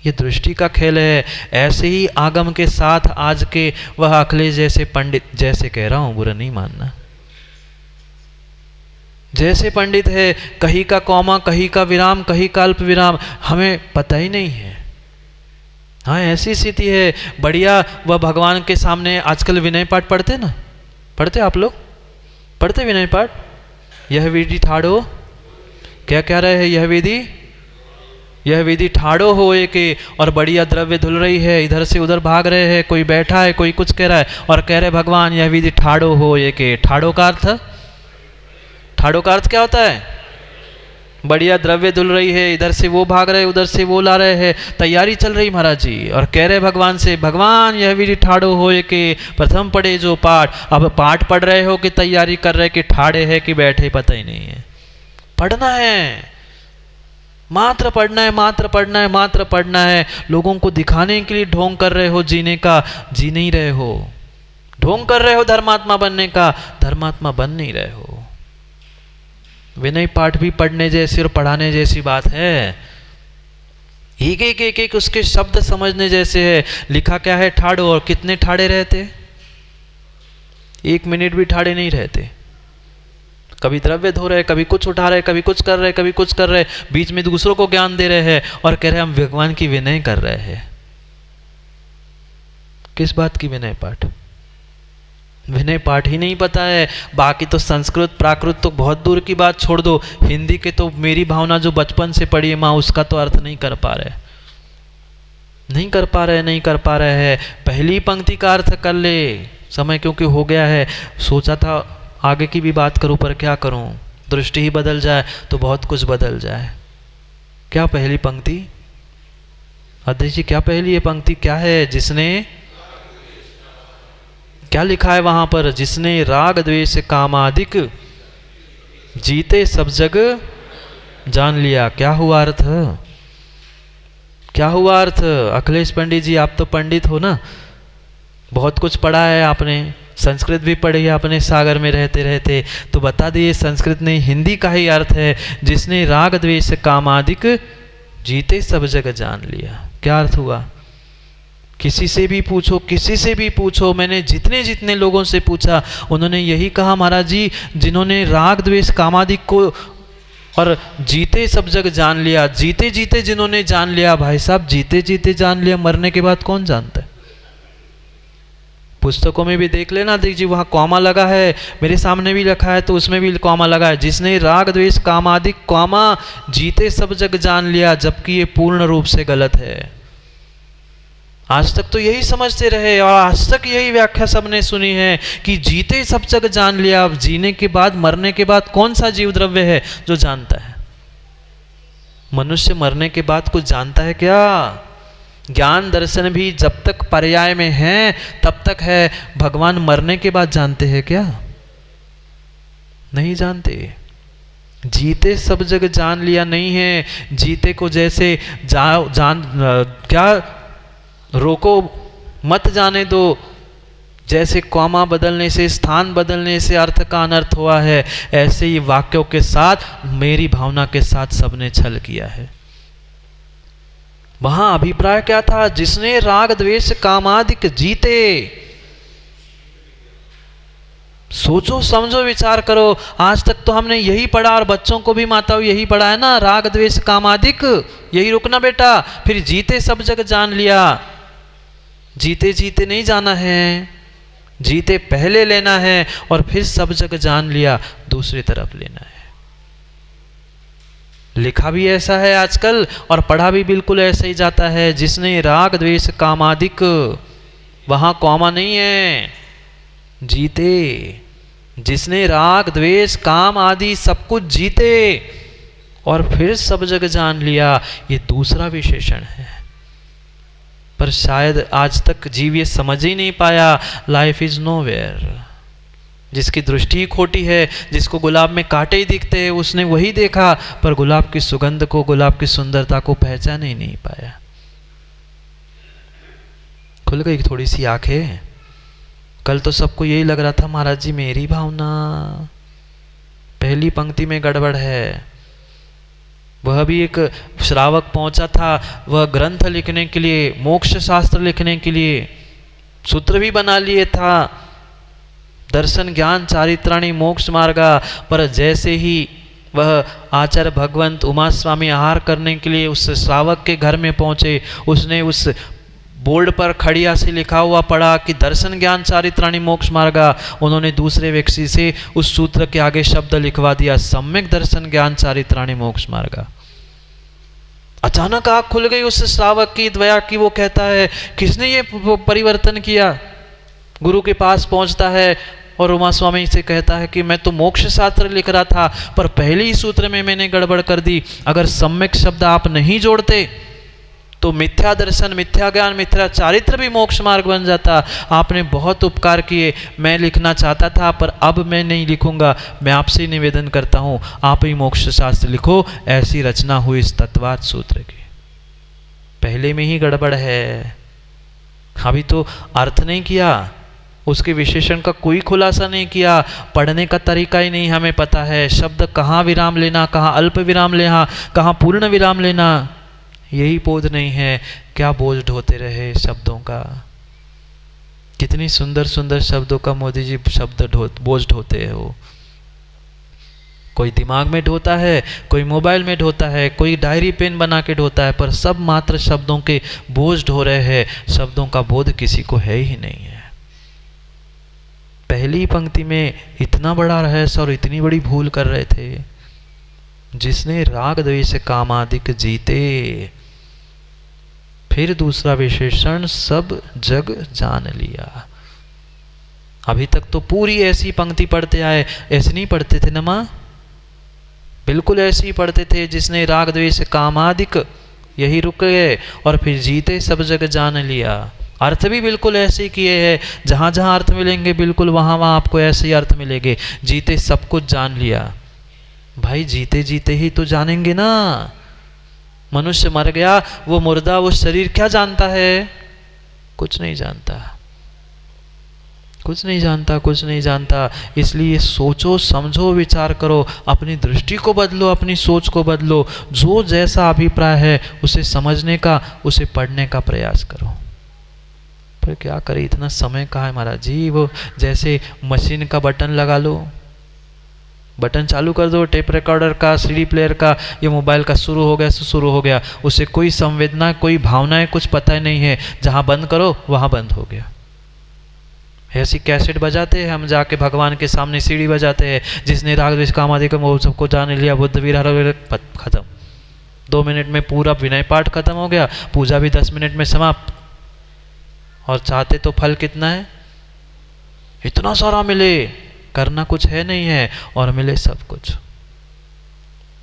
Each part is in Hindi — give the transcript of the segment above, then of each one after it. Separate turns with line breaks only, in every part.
ये दृष्टि का खेल है। ऐसे ही आगम के साथ आज के वह अखिलेश जैसे पंडित, जैसे कह रहा हूं बुरा नहीं मानना, जैसे पंडित है, कहीं का कॉमा, कहीं का विराम, कहीं का अल्प विराम, हमें पता ही नहीं है। हाँ ऐसी स्थिति है। बढ़िया वह भगवान के सामने आजकल विनय पाठ पढ़ते ना, पढ़ते आप लोग, पढ़ते विनय पाठ, यह विधि ठाड़ो, क्या कह रहे हैं, यह विधि ठाड़ो होए के, और बढ़िया द्रव्य धुल रही है, इधर से उधर भाग रहे हैं, कोई बैठा है, कोई कुछ कह रहा है, और कह रहे भगवान यह विधि ठाड़ो होए के। ठाड़ो का अर्थ, ठाड़ो का अर्थ क्या होता है? बढ़िया द्रव्य धुल रही है, इधर से वो भाग रहे, उधर से वो ला रहे हैं, तैयारी चल रही महाराज जी, और कह रहे भगवान से, भगवान यह विधि ठाड़ो होए के, प्रथम पढ़े जो पाठ। अब पाठ पढ़ रहे हो कि तैयारी कर रहे कि ठाड़े है कि बैठे, पता ही नहीं है। पढ़ना है, मात्र पढ़ना है, मात्र पढ़ना है, मात्र पढ़ना है। लोगों को दिखाने के लिए ढोंग कर रहे हो जीने का, जी नहीं रहे हो। ढोंग कर रहे हो धर्मात्मा बनने का, धर्मात्मा बन नहीं रहे हो। विनय पाठ भी पढ़ने जैसी और पढ़ाने जैसी बात है। एक एक एक एक उसके शब्द समझने जैसे है। लिखा क्या है? ठाड़ो, और कितने ठाड़े रहते? 1 मिनट भी ठाड़े नहीं रहते। कभी द्रव्य धो रहे, कभी कुछ उठा रहे, कभी कुछ कर रहे, कभी कुछ कर रहे, बीच में दूसरों को ज्ञान दे रहे हैं, और कह रहे हम भगवान की विनय कर रहे हैं। किस बात की विनय पाठ? विनय पाठ ही नहीं पता है। बाकी तो संस्कृत प्राकृत तो बहुत दूर की बात, छोड़ दो। हिंदी के तो मेरी भावना जो बचपन से पढ़ी है माँ, उसका तो अर्थ नहीं कर पा रहे, नहीं कर पा रहे, नहीं कर पा रहे हैं। पहली पंक्ति का अर्थ कर ले, समय क्योंकि हो गया है। सोचा था आगे की भी बात करूं, पर क्या करूं, दृष्टि ही बदल जाए तो बहुत कुछ बदल जाए। क्या पहली पंक्ति अध्यक्ष जी, क्या पहली ये पंक्ति क्या है? जिसने, क्या लिखा है वहां पर? जिसने राग द्वेष कामादिक जीते सब जग जान लिया। क्या हुआ अर्थ? क्या हुआ अर्थ? अखिलेश पंडित जी, आप तो पंडित हो ना, बहुत कुछ पढ़ा है आपने, संस्कृत भी पढ़ी है आपने सागर में रहते रहते, तो बता दिए संस्कृत नहीं हिंदी का ही अर्थ है, जिसने राग द्वेष कामादिक जीते सब जग जान लिया। क्या अर्थ हुआ? किसी से भी पूछो, किसी से भी पूछो, मैंने जितने जितने लोगों से पूछा, उन्होंने यही कहा महाराज जी, जिन्होंने राग द्वेष कामादिक को और जीते सब जग जान लिया। जीते जीते जिन्होंने जान लिया, भाई साहब जीते जीते जान लिया, मरने के बाद कौन जानता है? पुस्तकों में भी देख लेना, देख जी वहाँ कॉमा लगा है, मेरे सामने भी रखा है तो उसमें भी कॉमा लगा है, जिसने राग द्वेष कामादिक कॉमा जीते सब जग जान लिया, जबकि ये पूर्ण रूप से गलत है। आज तक तो यही समझते रहे और आज तक यही व्याख्या सबने सुनी है कि जीते सब जग जान लिया। अब जीने के बाद, मरने के बाद कौन सा जीव द्रव्य है जो जानता है? मनुष्य मरने के बाद कुछ जानता है क्या? ज्ञान दर्शन भी जब तक पर्याय में है तब तक है, भगवान मरने के बाद जानते हैं क्या? नहीं जानते। जीते सब जग जान लिया नहीं है। जीते को जैसे क्या रोको मत जाने दो, जैसे कॉमा बदलने से, स्थान बदलने से अर्थ का अनर्थ हुआ है, ऐसे ही वाक्यों के साथ, मेरी भावना के साथ सबने छल किया है। वहां अभिप्राय क्या था? जिसने राग द्वेष कामादिक जीते। सोचो समझो विचार करो। आज तक तो हमने यही पढ़ा और बच्चों को भी माताओं यही पढ़ा है ना, राग द्वेष कामादिक, यही रुकना बेटा। फिर जीते सब जग जान लिया। जीते जीते नहीं जाना है, जीते पहले लेना है और फिर सब जग जान लिया दूसरी तरफ लेना है। लिखा भी ऐसा है आजकल और पढ़ा भी बिल्कुल ऐसा ही जाता है। जिसने राग द्वेष कामादिक, वहां कॉमा नहीं है, जीते। जिसने राग द्वेष काम आदि सब कुछ जीते और फिर सब जग जान लिया, ये दूसरा विशेषण है। पर शायद आज तक जीव ये समझ ही नहीं पाया, लाइफ इज नोवेयर। जिसकी दृष्टि खोटी है, जिसको गुलाब में कांटे ही दिखते हैं, उसने वही देखा, पर गुलाब की सुगंध को, गुलाब की सुंदरता को पहचान ही नहीं पाया। खुल गई थोड़ी सी आंखें। कल तो सबको यही लग रहा था महाराज जी मेरी भावना पहली पंक्ति में गड़बड़ है, वह भी एक श्रावक पहुंचा था, वह ग्रंथ लिखने के लिए, मोक्ष शास्त्र लिखने के लिए सूत्र भी बना लिए था, दर्शन ज्ञान चारित्राणी मोक्ष मार्गा। पर जैसे ही वह आचार्य भगवंत उमा स्वामी आहार करने के लिए उस श्रावक के घर में पहुंचे, उसने उस बोर्ड पर खड़िया से लिखा हुआ पढ़ा कि दर्शन ज्ञान चारित्राणी मोक्ष मार्गा। उन्होंने दूसरे व्यक्ति से उस सूत्र के आगे शब्द लिखवा दिया, सम्यक दर्शन ज्ञान चारित्राणी मोक्ष मार्गा। अचानक आँख खुल गई उस श्रावक की दया की। वो कहता है, किसने ये परिवर्तन किया? गुरु के पास पहुंचता है और उमा स्वामी से कहता है कि मैं तो मोक्ष शास्त्र लिख रहा था, पर पहले ही सूत्र में मैंने गड़बड़ कर दी। अगर सम्यक शब्द आप नहीं जोड़ते तो मिथ्या दर्शन, मिथ्या ज्ञान, मिथ्या चारित्र भी मोक्ष मार्ग बन जाता। आपने बहुत उपकार किए, मैं लिखना चाहता था पर अब मैं नहीं लिखूंगा। मैं आपसे निवेदन करता हूँ, आप ही मोक्ष शास्त्र लिखो। ऐसी रचना हुई इस तत्वाद सूत्र की। पहले में ही गड़बड़ है, अभी तो अर्थ नहीं किया, उसके विशेषण का कोई खुलासा नहीं किया, पढ़ने का तरीका ही नहीं हमें पता है। शब्द कहाँ विराम लेना, कहाँ अल्प विराम लेना, कहाँ पूर्ण विराम लेना, यही बोध नहीं है। क्या बोझ ढोते रहे शब्दों का। कितनी सुंदर सुंदर शब्दों का मोदी जी बोझ ढोते हैं। वो कोई दिमाग में ढोता है, कोई मोबाइल में ढोता है, कोई डायरी पेन बना के ढोता है, पर सब मात्र शब्दों के बोझ ढो रहे हैं। शब्दों का बोध किसी को है ही नहीं है। पहली पंक्ति में इतना बड़ा रहस्य और इतनी बड़ी भूल कर रहे थे। जिसने राग द्वेष कामादिक जीते, फिर दूसरा विशेषण सब जग जान लिया। अभी तक तो पूरी ऐसी पंक्ति पढ़ते आए, ऐसे नहीं पढ़ते थे ना माँ, बिल्कुल ऐसे ही पढ़ते थे। जिसने राग द्वेष कामादिक, यही रुक गए, और फिर जीते सब जग जान लिया। अर्थ भी बिल्कुल ऐसे ही किए हैं। जहाँ जहाँ अर्थ मिलेंगे बिल्कुल वहाँ वहाँ आपको ऐसे ही अर्थ मिलेंगे। जीते सब कुछ जान लिया। भाई जीते जीते ही तो जानेंगे ना। मनुष्य मर गया, वो मुर्दा, वो शरीर क्या जानता है? कुछ नहीं जानता, कुछ नहीं जानता, कुछ नहीं जानता। इसलिए सोचो, समझो, विचार करो, अपनी दृष्टि को बदलो, अपनी सोच को बदलो। जो जैसा अभिप्राय है उसे समझने का, उसे पढ़ने का प्रयास करो। पर क्या करें, इतना समय कहाँ है महाराज जी। वो जैसे मशीन का बटन लगा लो, बटन चालू कर दो, टेप रिकॉर्डर का, सीडी प्लेयर का, ये मोबाइल का शुरू हो गया तो शुरू हो गया। उसे कोई संवेदना, कोई भावनाएं कुछ पता ही नहीं है। जहाँ बंद करो वहाँ बंद हो गया। ऐसी कैसेट बजाते हैं हम जाके भगवान के सामने, सीडी बजाते हैं। जिसने राग द्वेष कामादिक वो सबको जान लिया, बुद्ध वीर हर खत्म। 2 मिनट में पूरा विनय पाठ खत्म हो गया, पूजा भी 10 मिनट में समाप्त। और चाहते तो फल कितना है, इतना सारा मिले, करना कुछ है नहीं है और मिले सब कुछ।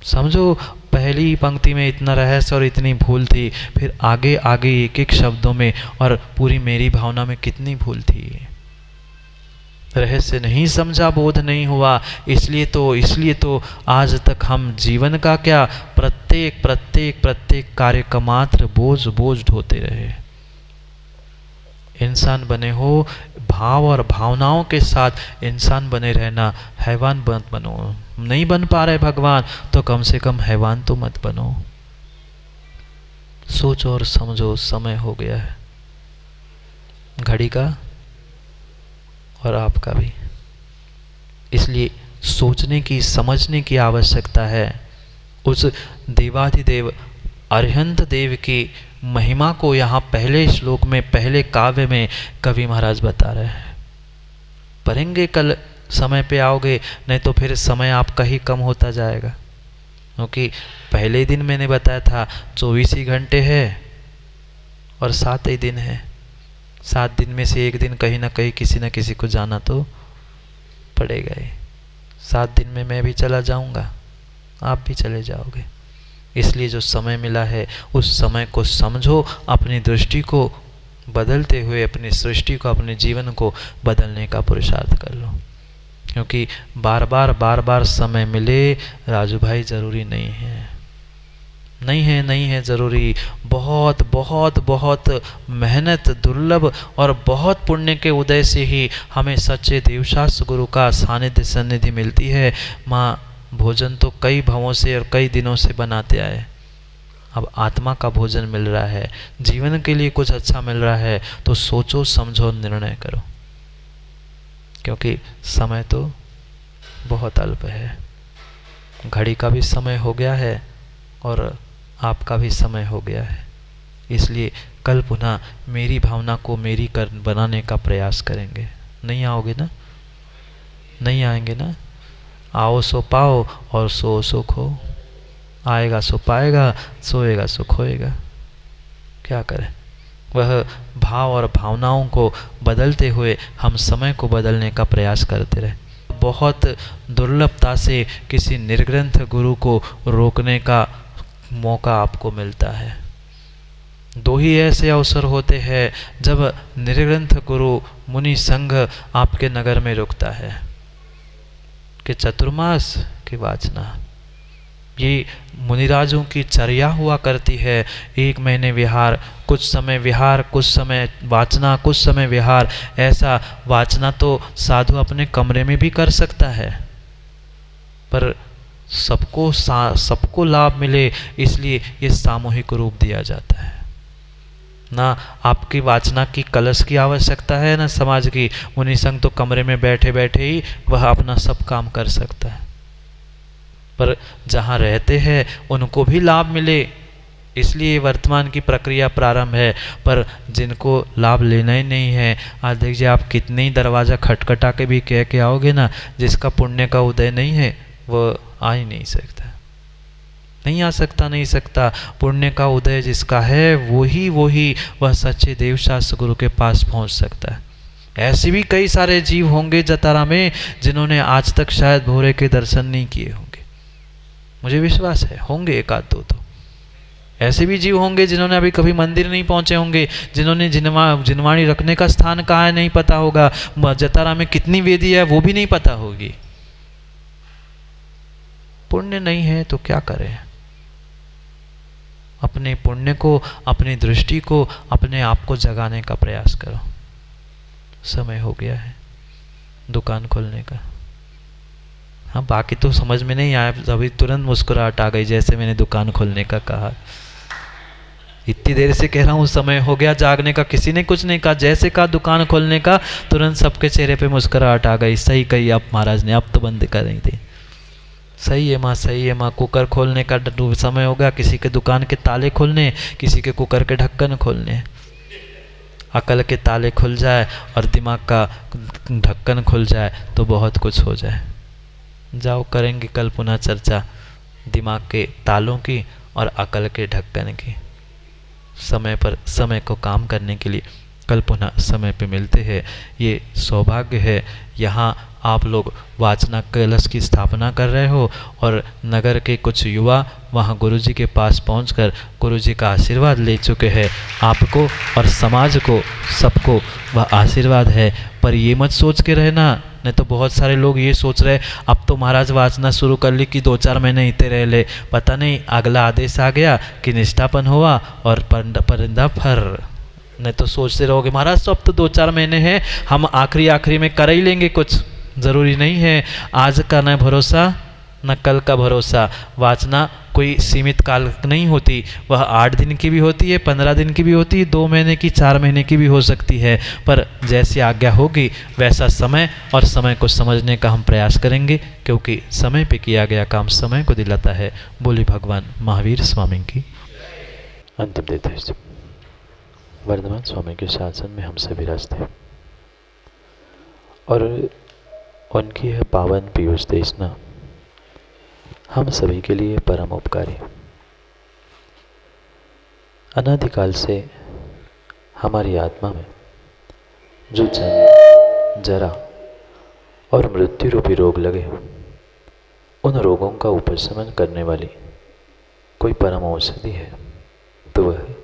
समझो, पहली पंक्ति में इतना रहस्य और इतनी भूल थी, फिर आगे आगे एक एक शब्दों में और पूरी मेरी भावना में कितनी भूल थी। रहस्य नहीं समझा, बोध नहीं हुआ। इसलिए तो आज तक हम जीवन का क्या, प्रत्येक प्रत्येक प्रत्येक कार्य का मात्र बोझ बोझ ढोते रहे। इंसान बने हो, भाव और भावनाओं के साथ इंसान बने रहना। हैवान मत बनो। नहीं बन पा रहे भगवान, तो कम से कम हैवान तो मत बनो। सोचो और समझो, समय हो गया है घड़ी का और आपका भी। इसलिए सोचने की, समझने की आवश्यकता है। उस देवाधिदेव अरिहंत देव की महिमा को यहाँ पहले श्लोक में, पहले काव्य में कवि महाराज बता रहे हैं। पढ़ेंगे कल, समय पे आओगे, नहीं तो फिर समय आपका ही कम होता जाएगा। क्योंकि पहले दिन मैंने बताया था 24 ही घंटे है और 7 ही दिन है। 7 दिन में से एक दिन कहीं ना कहीं किसी न किसी को जाना तो पड़ेगा ही। 7 दिन में मैं भी चला जाऊंगा, आप भी चले जाओगे। इसलिए जो समय मिला है उस समय को समझो, अपनी दृष्टि को बदलते हुए अपनी सृष्टि को, अपने जीवन को बदलने का पुरुषार्थ कर लो। क्योंकि बार बार समय मिले राजू भाई जरूरी नहीं है, नहीं है ज़रूरी। बहुत बहुत बहुत मेहनत, दुर्लभ और बहुत पुण्य के उदय से ही हमें सच्चे देवशास्त्र गुरु का सानिध्य सन्निधि मिलती है। माँ भोजन तो कई भवों से और कई दिनों से बनाते आए, अब आत्मा का भोजन मिल रहा है, जीवन के लिए कुछ अच्छा मिल रहा है, तो सोचो समझो निर्णय करो, क्योंकि समय तो बहुत अल्प है। घड़ी का भी समय हो गया है और आपका भी समय हो गया है, इसलिए कल पुनः मेरी भावना को मेरी कर बनाने का प्रयास करेंगे। नहीं आओगे ना? नहीं आएंगे ना? आओ सो पाओ और सो सो खो। आएगा सो पाएगा, सोएगा सो खोएगा। क्या करें? वह भाव और भावनाओं को बदलते हुए हम समय को बदलने का प्रयास करते रहे। बहुत दुर्लभता से किसी निर्ग्रंथ गुरु को रोकने का मौका आपको मिलता है। दो ही ऐसे अवसर होते हैं जब निर्ग्रंथ गुरु मुनि संघ आपके नगर में रुकता है कि चतुर्मास की वाचना। ये मुनिराजों की चर्या हुआ करती है, 1 महीने विहार, कुछ समय विहार, कुछ समय वाचना, कुछ समय विहार। ऐसा वाचना तो साधु अपने कमरे में भी कर सकता है, पर सबको लाभ मिले इसलिए ये सामूहिक रूप दिया जाता है। ना आपकी वाचना की कलश की आवश्यकता है, ना समाज की। मुनि संघ तो कमरे में बैठे बैठे ही वह अपना सब काम कर सकता है, पर जहाँ रहते हैं उनको भी लाभ मिले इसलिए वर्तमान की प्रक्रिया प्रारंभ है। पर जिनको लाभ लेना ही नहीं है, आज देखिए आप कितने ही दरवाज़ा खटखटा के भी कह के आओगे ना, जिसका पुण्य का उदय नहीं है वो आ ही नहीं सकता, नहीं आ सकता, नहीं सकता। पुण्य का उदय जिसका है वही वह सच्चे देवशास्त्र गुरु के पास पहुंच सकता है। ऐसे भी कई सारे जीव होंगे जतारा में जिन्होंने आज तक शायद भोरे के दर्शन नहीं किए होंगे, मुझे विश्वास है होंगे एक आध दो तो। ऐसे भी जीव होंगे जिन्होंने अभी कभी मंदिर नहीं पहुंचे होंगे, जिन्होंने जिनवाणी रखने का स्थान कहाँ है नहीं पता होगा, जतारा में कितनी वेदी है वो भी नहीं पता होगी। पुण्य नहीं है तो क्या करें? अपने पुण्य को, अपनी दृष्टि को, अपने आप को जगाने का प्रयास करो। समय हो गया है दुकान खोलने का। हाँ, बाकी तो समझ में नहीं आया, अभी तुरंत मुस्कुराहट आ गई जैसे मैंने दुकान खोलने का कहा। इतनी देर से कह रहा हूँ समय हो गया जागने का, किसी ने कुछ नहीं कहा। जैसे कहा दुकान खोलने का, तुरंत सबके चेहरे पे मुस्कुराहट आ गई। सही कही आप महाराज ने, अब तो बंद कर रही थी। सही है माँ, सही है माँ। कुकर खोलने का समय हो गया, किसी के दुकान के ताले खोलने, किसी के कुकर के ढक्कन खोलने। अकल के ताले खुल जाए और दिमाग का ढक्कन खुल जाए तो बहुत कुछ हो जाए। जाओ, करेंगे कल पुनः चर्चा दिमाग के तालों की और अकल के ढक्कन की। समय पर समय को काम करने के लिए कल पुनः समय पे मिलते हैं। ये सौभाग्य है, यहाँ आप लोग वाचना कलश की स्थापना कर रहे हो और नगर के कुछ युवा वहाँ गुरुजी के पास पहुंचकर गुरुजी का आशीर्वाद ले चुके हैं। आपको और समाज को, सबको वह आशीर्वाद है। पर ये मत सोच के रहना, नहीं तो बहुत सारे लोग ये सोच रहे अब तो महाराज वाचना शुरू कर ली कि 2-4 महीने इतने रह ले, पता नहीं अगला आदेश आ गया कि निष्ठापन हुआ और परिंदा फर। नहीं तो सोचते रहोगे महाराज तो अब तो 2-4 महीने हैं, हम आखिरी में कर ही लेंगे कुछ। ज़रूरी नहीं है, आज का न भरोसा न कल का भरोसा। वाचना कोई सीमित काल नहीं होती, वह 8 दिन की भी होती है, 15 दिन की भी होती है, 2 महीने की, 4 महीने की भी हो सकती है। पर जैसी आज्ञा होगी वैसा समय और समय को समझने का हम प्रयास करेंगे, क्योंकि समय पे किया गया काम समय को दिलाता है। बोली भगवान महावीर स्वामी की। अंतिम देते वर्धमान स्वामी के शासन में हम सभी रास्ते और उनकी है पावन पीयूष देशना हम सभी के लिए परम उपकारी। अनादिकाल से हमारी आत्मा में जो जन्म, जरा और मृत्यु रूपी रोग लगे, उन रोगों का उपशमन करने वाली कोई परम औषधि है तो वह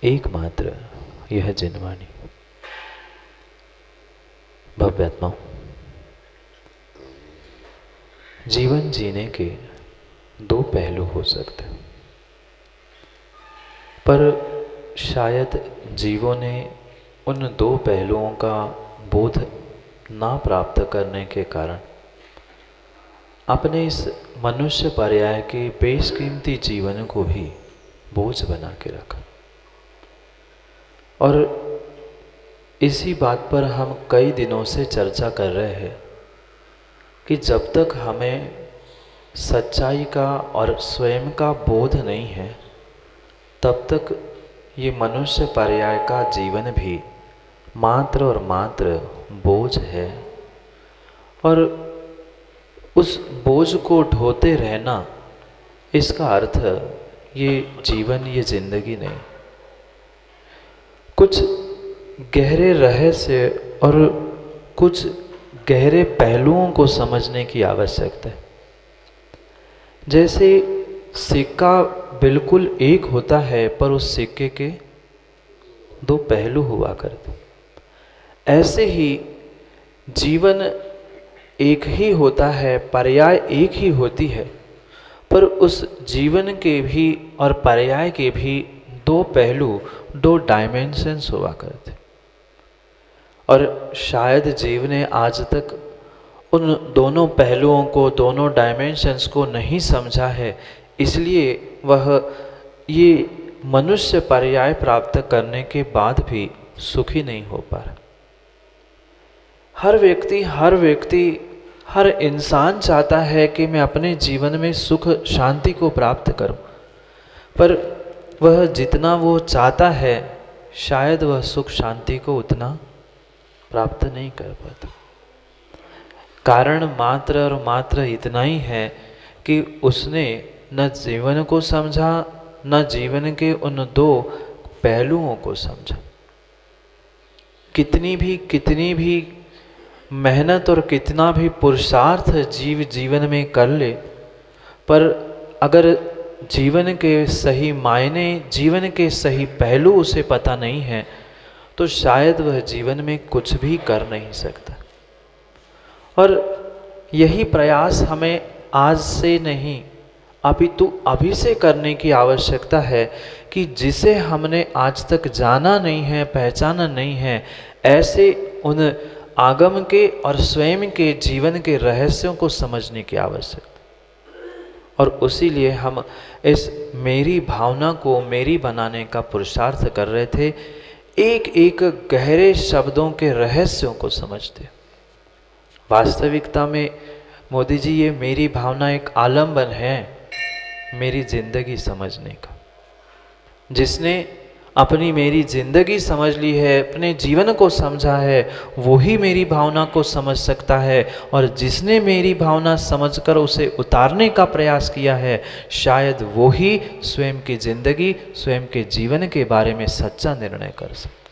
एकमात्र यह जिनवाणी। भव्यात्माओं, जीवन जीने के 2 पहलू हो सकते हैं, पर शायद जीवों ने उन 2 पहलुओं का बोध ना प्राप्त करने के कारण अपने इस मनुष्य पर्याय के बेशकीमती जीवन को भी बोझ बना के रखा। और इसी बात पर हम कई दिनों से चर्चा कर रहे हैं कि जब तक हमें सच्चाई का और स्वयं का बोध नहीं है, तब तक ये मनुष्य पर्याय का जीवन भी मात्र और मात्र बोझ है। और उस बोझ को ढोते रहना, इसका अर्थ ये जीवन, ये जिंदगी नहीं। कुछ गहरे रहस्य और कुछ गहरे पहलुओं को समझने की आवश्यकता है। जैसे सिक्का बिल्कुल एक होता है, पर उस सिक्के के दो पहलू हुआ करते, ऐसे ही जीवन एक ही होता है, पर्याय एक ही होती है, पर उस जीवन के भी और पर्याय के भी दो पहलू, दो डायमेंशंस हुआ करते। और शायद जीव ने आज तक उन दोनों पहलुओं को, दोनों डायमेंशंस को नहीं समझा है, इसलिए वह ये मनुष्य पर्याय प्राप्त करने के बाद भी सुखी नहीं हो पा रहा। हर व्यक्ति हर इंसान चाहता है कि मैं अपने जीवन में सुख शांति को प्राप्त करूं, पर वह जितना वो चाहता है, शायद वह सुख शांति को उतना प्राप्त नहीं कर पाता। कारण मात्र और मात्र इतना ही है कि उसने न जीवन को समझा, न जीवन के उन दो पहलुओं को समझा। कितनी भी मेहनत और कितना भी पुरुषार्थ जीवन में कर ले, पर अगर जीवन के सही मायने, जीवन के सही पहलू उसे पता नहीं है, तो शायद वह जीवन में कुछ भी कर नहीं सकता। और यही प्रयास हमें आज से नहीं, अपितु अभी से करने की आवश्यकता है कि जिसे हमने आज तक जाना नहीं है, पहचाना नहीं है, ऐसे उन आगम के और स्वयं के जीवन के रहस्यों को समझने की आवश्यकता। और उसी लिए हम इस मेरी भावना को मेरी बनाने का पुरुषार्थ कर रहे थे, एक एक गहरे शब्दों के रहस्यों को समझते। वास्तविकता में मोदी जी, ये मेरी भावना एक आलम्बन है मेरी जिंदगी समझने का। जिसने अपनी मेरी जिंदगी समझ ली है, अपने जीवन को समझा है, वही मेरी भावना को समझ सकता है। और जिसने मेरी भावना समझकर उसे उतारने का प्रयास किया है, शायद वही स्वयं की जिंदगी, स्वयं के जीवन के बारे में सच्चा निर्णय कर सकता।